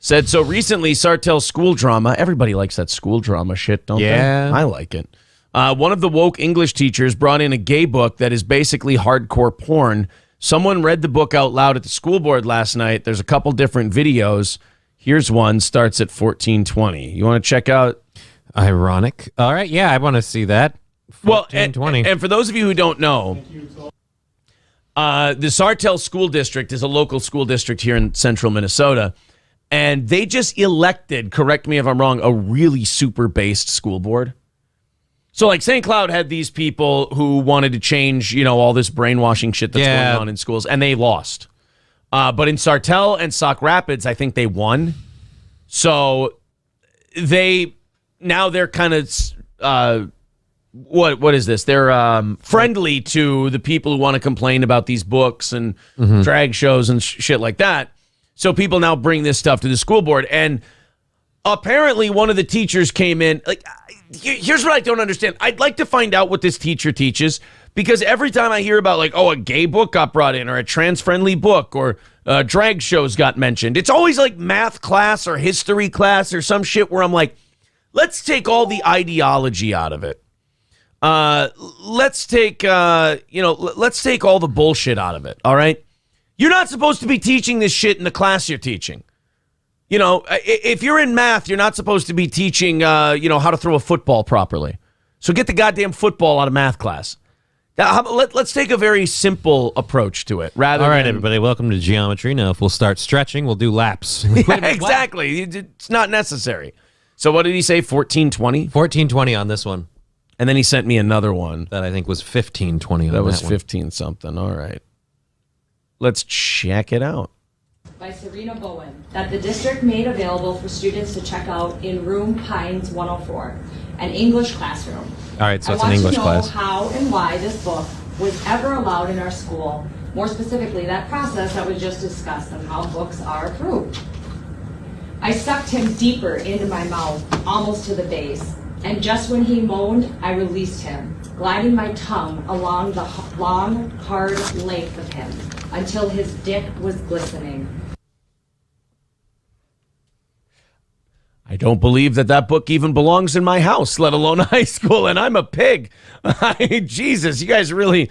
said, so recently Sartell school drama, everybody likes that school drama shit, don't they? I like it. One of the woke English teachers brought in a gay book that is basically hardcore porn. Someone read the book out loud at the school board last night. There's a couple different videos. Here's one, starts at 14:20. You want to check out? Ironic. All right, yeah, I want to see that. Well, and for those of you who don't know, the Sartell School District is a local school district here in central Minnesota, and they just elected, correct me if I'm wrong, a really super-based school board. So, like, St. Cloud had these people who wanted to change, all this brainwashing shit that's going on in schools, and they lost. But in Sartell and Sauk Rapids, I think they won. So now they're kind of what is this? They're friendly to the people who want to complain about these books and drag shows and shit like that. So people now bring this stuff to the school board, and apparently one of the teachers came in. Like, here's what I don't understand. I'd like to find out what this teacher teaches, because every time I hear about, like, a gay book got brought in, or a trans-friendly book, or drag shows got mentioned, it's always like math class or history class or some shit where I'm like, let's take all the ideology out of it. Let's take all the bullshit out of it. All right. You're not supposed to be teaching this shit in the class you're teaching. If you're in math, you're not supposed to be teaching, how to throw a football properly. So get the goddamn football out of math class. Now, let's take a very simple approach to it. All right, everybody, welcome to geometry. Now, if we'll start stretching, we'll do laps. Yeah, exactly. It's not necessary. So what did he say, 14:20? 14:20 on this one. And then he sent me another one. That I think was 15:20 on that was 15-something. All right. Let's check it out. By Serena Bowen, that the district made available for students to check out in room Pines 104, an English classroom. All right, so it's an English class. I want to know how and why this book was ever allowed in our school, more specifically that process that was just discussed on how books are approved. I sucked him deeper into my mouth, almost to the base, and just when he moaned, I released him, gliding my tongue along the long, hard length of him until his dick was glistening. I don't believe that book even belongs in my house, let alone high school, and I'm a pig. Jesus, you guys really...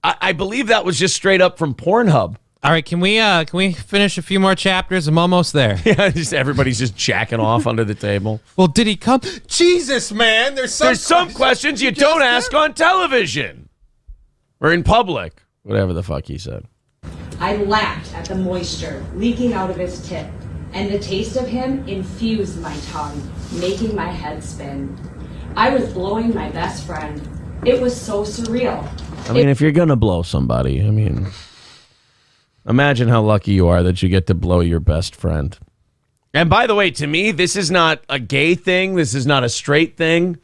I believe that was just straight up from Pornhub. All right, can we finish a few more chapters? I'm almost there. Yeah, everybody's just jacking off under the table. Well, did he come? Jesus, man, there's some questions you don't ask on television or in public. Whatever the fuck he said. I laughed at the moisture leaking out of his tip, and the taste of him infused my tongue, making my head spin. I was blowing my best friend. It was so surreal. I mean, if you're gonna blow somebody, imagine how lucky you are that you get to blow your best friend. And by the way, to me, this is not a gay thing. This is not a straight thing.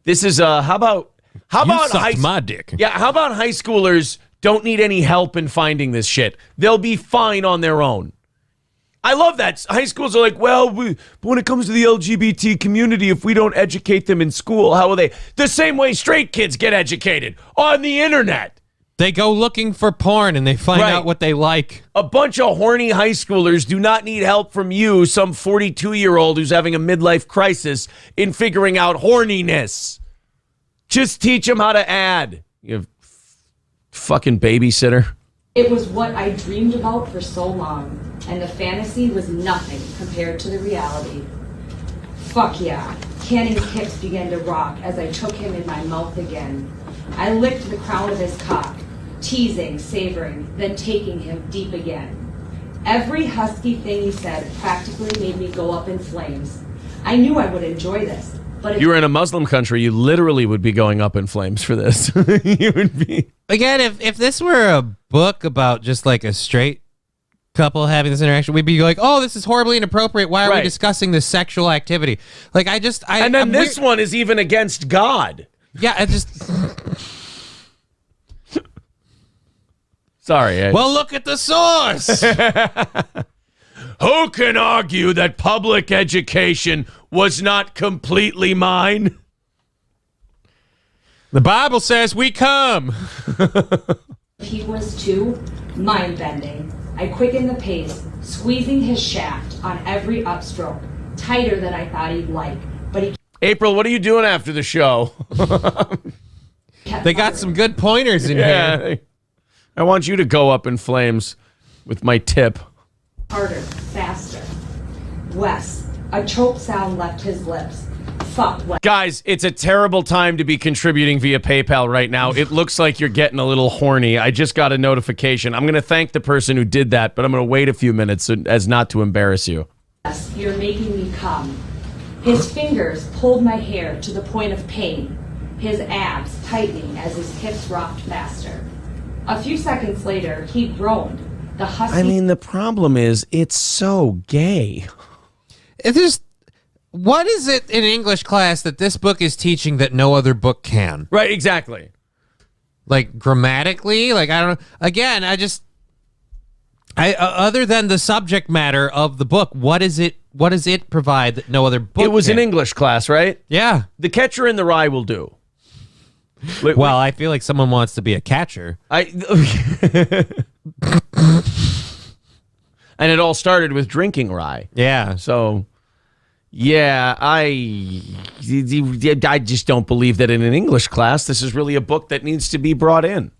This is how about my dick? Yeah, how about high schoolers don't need any help in finding this shit? They'll be fine on their own. I love that. High schools are like, but when it comes to the LGBT community, if we don't educate them in school, how will they? The same way straight kids get educated, on the internet. They go looking for porn and they find out what they like. A bunch of horny high schoolers do not need help from you, some 42-year-old who's having a midlife crisis, in figuring out horniness. Just teach them how to add. You fucking babysitter. It was what I dreamed about for so long, and the fantasy was nothing compared to the reality. Fuck yeah. Canning's hips began to rock as I took him in my mouth again. I licked the crown of his cock, teasing, savoring, then taking him deep again. Every husky thing he said practically made me go up in flames. I knew I would enjoy this, but if you were in a Muslim country, you literally would be going up in flames for this. You would be. Again, if this were a book about just like a straight couple having this interaction, we'd be like, oh, this is horribly inappropriate. Why are we discussing this sexual activity? Like, and then this one is even against God. Yeah, I just... Sorry. Well, look at the source. Who can argue that public education was not completely mine? The Bible says we come. he was too mind-bending. I quickened the pace, squeezing his shaft on every upstroke, tighter than I thought he'd like. But he April, what are you doing after the show? kept They got some good pointers in here. Yeah. I want you to go up in flames with my tip. harder, faster. Wes, a choke sound left his lips. Fuck, Wes. Guys, it's a terrible time to be contributing via PayPal right now. It looks like you're getting a little horny. I just got a notification. I'm going to thank the person who did that, but I'm going to wait a few minutes as not to embarrass you. You're making me come. His fingers pulled my hair to the point of pain, his abs tightening as his hips rocked faster. A few seconds later, he groaned. The husky. I mean, the problem is it's so gay. It is. What is it in English class that this book is teaching that no other book can? Right, exactly. Like grammatically, like I don't know. Again, I other than the subject matter of the book, what is it? What does it provide that no other book? It was can? an English class, right? Yeah. The Catcher in the Rye will do. Well, I feel like someone wants to be a catcher. And it all started with drinking rye. Yeah. So, yeah, I just don't believe that in an English class this is really a book that needs to be brought in.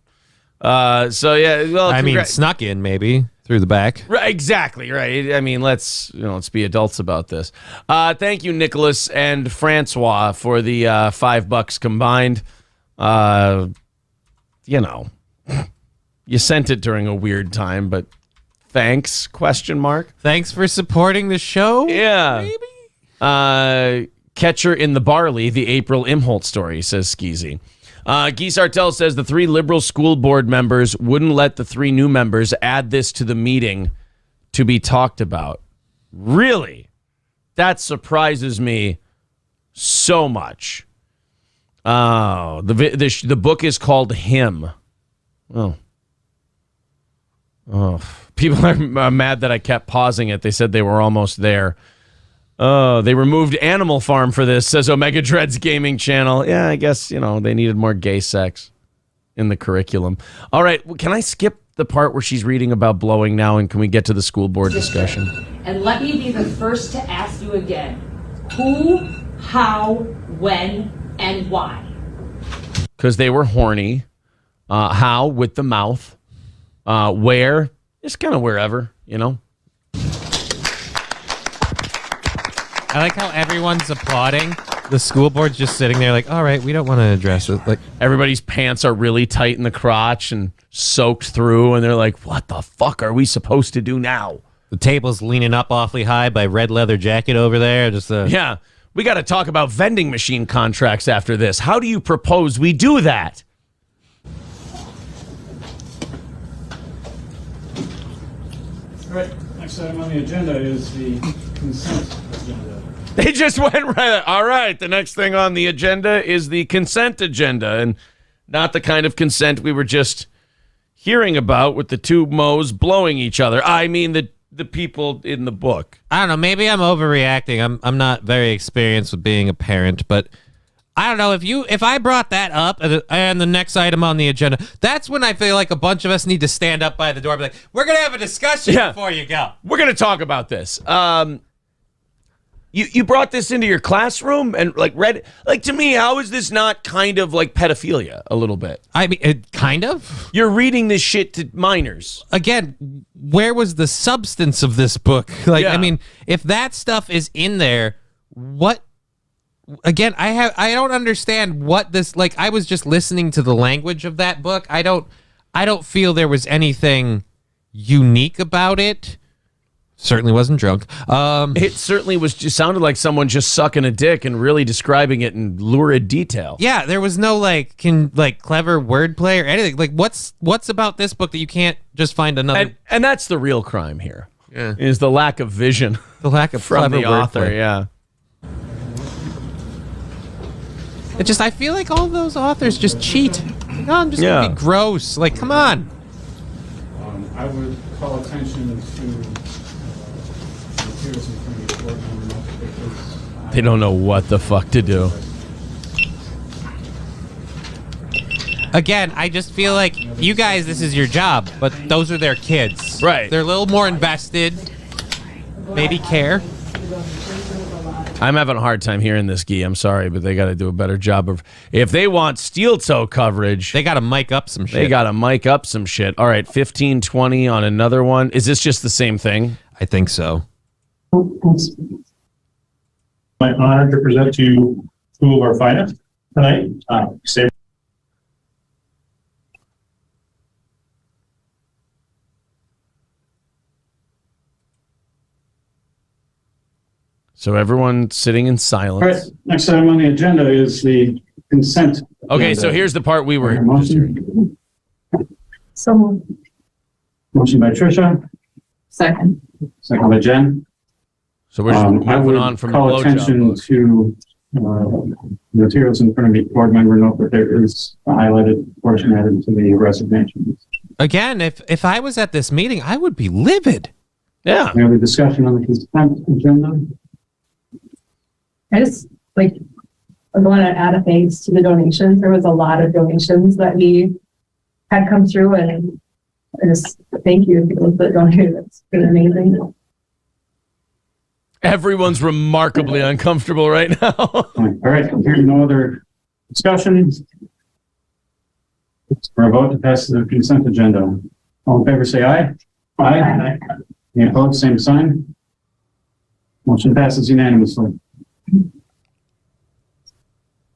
So yeah, well, I mean, snuck in maybe through the back. Right, exactly right. I mean, let's be adults about this. Thank you, Nicholas and Francois, for the $5 combined. You sent it during a weird time, but thanks? ? Thanks for supporting the show. Yeah. Maybe. Catcher in the Barley, the April Imholt story, says Skeezy. Guy Sartell says the 3 liberal school board members wouldn't let the 3 new members add this to the meeting to be talked about. Really? That surprises me so much. Oh, the book is called Him. Oh, people are mad that I kept pausing it. They said they were almost there. Oh, they removed Animal Farm for this, says Omega Dreads Gaming Channel. Yeah, I guess, they needed more gay sex in the curriculum. All right, can I skip the part where she's reading about blowing now, and can we get to the school board discussion? And let me be the first to ask you again. Who, how, when, and why? Because they were horny. How? With the mouth. Where? Just kind of wherever, I like how everyone's applauding. The school board's just sitting there like, all right, we don't want to address it. Like, everybody's pants are really tight in the crotch and soaked through, and they're like, what the fuck are we supposed to do now? the table's leaning up awfully high by red leather jacket over there. Yeah. We got to talk about vending machine contracts after this. How do you propose we do that? All right, next item on the agenda is the consent agenda. They just went right. All right, the next thing on the agenda is the consent agenda, and not the kind of consent we were just hearing about with the two Moes blowing each other. I mean the people in the book. I don't know. Maybe I'm overreacting. I'm not very experienced with being a parent, but I don't know if I brought that up and the next item on the agenda, that's when I feel like a bunch of us need to stand up by the door and be like, we're going to have a discussion before you go. We're going to talk about this. You brought this into your classroom and read, to me, how is this not kind of like pedophilia a little bit? I mean, kind of. You're reading this shit to minors. Again, where was the substance of this book? I mean, if that stuff is in there, what? Again, I don't understand what this, I was just listening to the language of that book. I don't feel there was anything unique about it. Certainly wasn't drunk. It certainly was just sounded like someone just sucking a dick and really describing it in lurid detail. Yeah, there was no clever wordplay or anything. What's about this book that you can't just find another? And that's the real crime here. Yeah. Is the lack of vision. The lack of from clever the author, wordplay. yeah. I feel like all those authors just cheat. No, I'm just gonna be gross. Come on. I would call attention to materials in front of the board member because They don't know what the fuck to do. Again, I just feel like you guys, this is your job, but those are their kids. Right. They're a little more invested, maybe care. I'm having a hard time hearing this, Guy. I'm sorry, but they got to do a better job of. If they want steel toe coverage, They got to mic up some shit. they got to mic up some shit. All right, 1520 on another one. Is this just the same thing? I think so. My honor to present to you two of our finest tonight. So everyone sitting in All right, silence. next item on the agenda is the consent. Okay, agenda. so here's the part we were just hearing. So, Motion by Tricia, second. second by Jen. So we're just I moving would on from the call blowjob attention book. to materials in front of me. Board member note that there is a highlighted portion added to the resignation. Again, if I was at this meeting, I would be livid. Yeah. We have a discussion on the consent agenda. I just I want to add a thanks to the donations. There was a lot of donations that we had come through, and I just thank you to those that donated. It's been amazing. Everyone's remarkably uncomfortable right now. All right, hearing no other discussion. For a vote to pass the consent agenda. All in favor, say aye. Aye. Any opposed, same sign. Motion passes unanimously.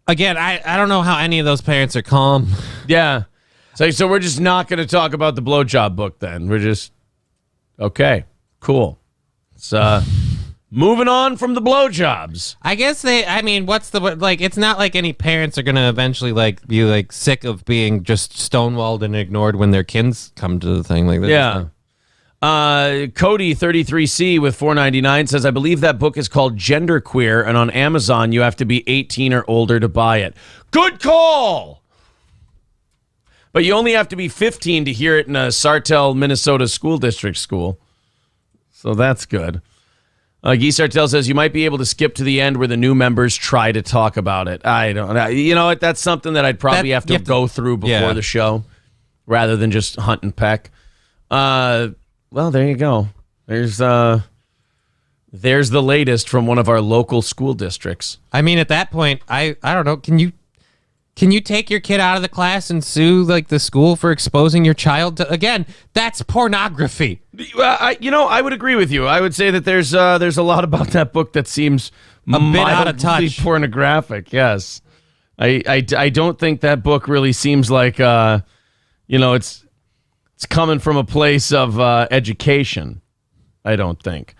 Again, I don't know how any of those parents are calm. Yeah. So we're just not going to talk about the blowjob book then. We're just, okay, cool. It's moving on from the blowjobs. I guess what's the, it's not like any parents are going to eventually, be, sick of being just stonewalled and ignored when their kids come to the thing like this. Yeah. Cody 33C with $4.99 says, I believe that book is called Genderqueer, and on Amazon you have to be 18 or older to buy it. Good call! But you only have to be 15 to hear it in a Sartell, Minnesota School District school. So that's good. Guy Sartell says, you might be able to skip to the end where the new members try to talk about it. I don't know. You know what? That's something that I'd probably have to go through before the show rather than just hunt and peck. Well, there you go. There's the latest from one of our local school districts. I mean, at that point, I don't know. Can you take your kid out of the class and sue the school for exposing your child to, again, that's pornography. I would agree with you. I would say that there's a lot about that book that seems a bit out of mildly touch. Pornographic. Yes. I don't think that book really seems like it's coming from a place of education. I don't think.